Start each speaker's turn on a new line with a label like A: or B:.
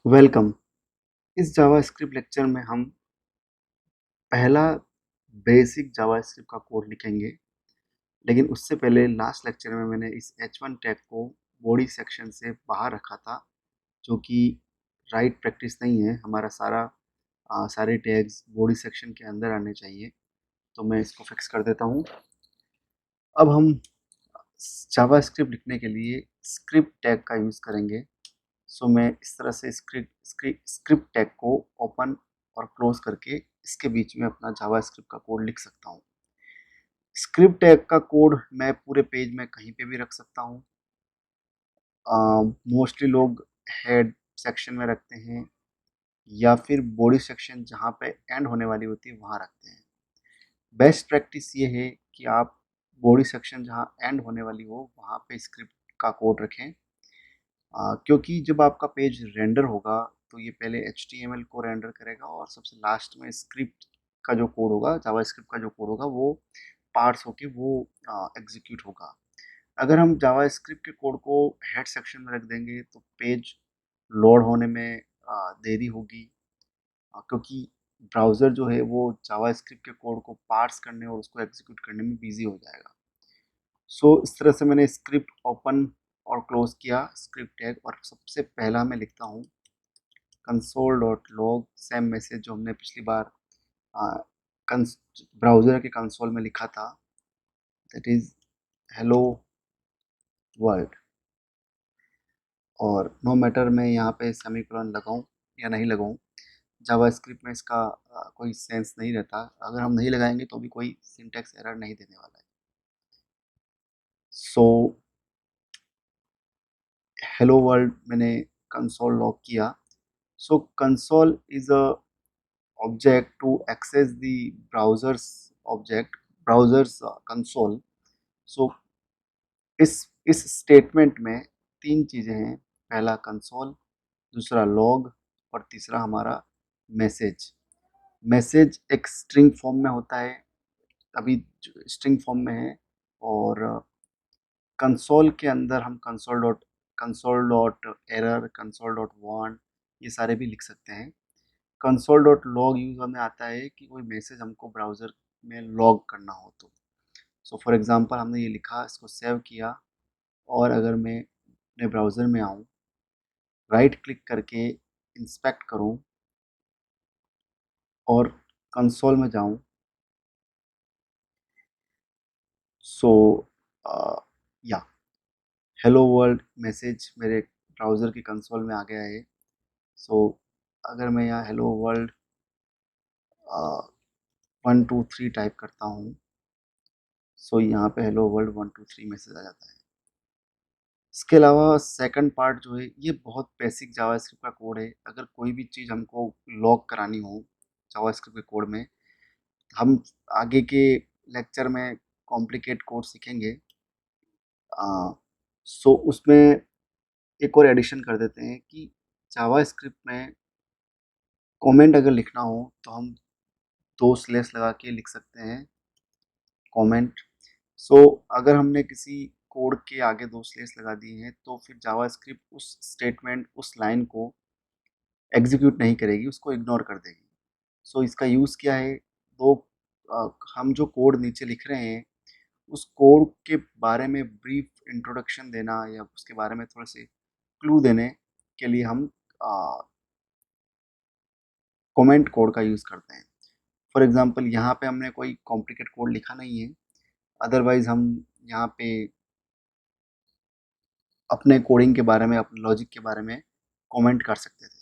A: Welcome. इस JavaScript lecture में हम पहला बेसिक जावास्क्रिप्ट का कोड लिखेंगे। लेकिन उससे पहले लास्ट लेक्चर में मैंने इस H1 टैग को बॉडी सेक्शन से बाहर रखा था, जो कि राइट प्रैक्टिस नहीं है। हमारा सारे टैग्स बॉडी सेक्शन के अंदर आने चाहिए। तो मैं इसको फिक्स कर देता हूँ। अब हम जावास्क्रिप्ट लिखने के लिए स्क्रिप्ट टैग का यूज़ करेंगे। सो मैं इस तरह से स्क्रिप्ट टैग को ओपन और क्लोज करके इसके बीच में अपना जावास्क्रिप्ट का कोड लिख सकता हूँ। स्क्रिप्ट टैग का कोड मैं पूरे पेज में कहीं पे भी रख सकता हूँ। मोस्टली लोग हेड सेक्शन में रखते हैं या फिर बॉडी सेक्शन जहाँ पे एंड होने वाली होती है वहाँ रखते हैं। बेस्ट प्रैक्टिस ये है कि आप बॉडी सेक्शन जहाँ एंड होने वाली हो वहाँ पे स्क्रिप्ट का कोड रखें। क्योंकि जब आपका पेज रेंडर होगा तो ये पहले HTML को रेंडर करेगा और सबसे लास्ट में स्क्रिप्ट का जो कोड होगा, जावास्क्रिप्ट का जो कोड होगा, वो पार्स होके वो एग्जीक्यूट होगा। अगर हम जावास्क्रिप्ट के कोड को हेड सेक्शन में रख देंगे तो पेज लोड होने में देरी होगी, क्योंकि ब्राउज़र जो है वो जावास्क्रिप्ट के कोड को पार्स करने और उसको एग्जीक्यूट करने में बिजी हो जाएगा। सो इस तरह से मैंने स्क्रिप्ट ओपन और क्लोज किया स्क्रिप्ट टैग, और सबसे पहला मैं लिखता हूँ console.log, सेम मैसेज जो हमने पिछली बार ब्राउज़र के कंसोल में लिखा था, दैट इज हेलो वर्ल्ड। और नो मैटर मैं यहाँ पे सेमीकोलन लगाऊं या नहीं लगाऊं, जावास्क्रिप्ट में इसका कोई सेंस नहीं रहता। अगर हम नहीं लगाएंगे तो भी कोई सिंटैक्स एरर नहीं देने वाला है। सो हेलो वर्ल्ड मैंने कंसोल लॉग किया। So console is a object to access the browser's console. So इस स्टेटमेंट में तीन चीज़ें हैं। पहला कंसोल, दूसरा लॉग और तीसरा हमारा मैसेज। मैसेज एक स्ट्रिंग फॉर्म में होता है, अभी स्ट्रिंग फॉर्म में है। और कंसोल के अंदर हम कंसोल डॉट एरर, कंसोल.warn ये सारे भी लिख सकते हैं। console.log यूज हमें आता है कि कोई मैसेज हमको ब्राउज़र में लॉग करना हो तो। सो फॉर एग्जांपल हमने ये लिखा, इसको सेव किया, और अगर मैं अपने ब्राउज़र में आऊँ, राइट क्लिक करके इंस्पेक्ट करूँ और कंसोल में जाऊँ, सो या हेलो वर्ल्ड मैसेज मेरे ब्राउज़र की कंसोल में आ गया है। सो अगर मैं यहाँ हेलो वर्ल्ड 123 टाइप करता हूँ, सो यहाँ पे हेलो वर्ल्ड 123 मैसेज आ जाता है। इसके अलावा सेकंड पार्ट जो है ये बहुत बेसिक जावास्क्रिप्ट का कोड है। अगर कोई भी चीज़ हमको लॉग करानी हो जावास्क्रिप्ट के कोड में, हम आगे के लेक्चर में कॉम्प्लिकेट कोड सीखेंगे। सो उसमें एक और एडिशन कर देते हैं कि जावास्क्रिप्ट में कमेंट अगर लिखना हो तो हम दो स्लैश लगा के लिख सकते हैं कमेंट। सो अगर हमने किसी कोड के आगे दो स्लैश लगा दिए हैं तो फिर जावास्क्रिप्ट उस स्टेटमेंट, उस लाइन को एग्जीक्यूट नहीं करेगी, उसको इग्नोर कर देगी। सो इसका यूज़ क्या है, दो हम जो कोड नीचे लिख रहे हैं उस कोड के बारे में ब्रीफ इंट्रोडक्शन देना या उसके बारे में थोड़े से क्लू देने के लिए हम कमेंट कोड का यूज़ करते हैं। फॉर एग्जांपल यहाँ पे हमने कोई कॉम्प्लिकेट कोड लिखा नहीं है, अदरवाइज हम यहाँ पे अपने कोडिंग के बारे में, अपने लॉजिक के बारे में कमेंट कर सकते थे।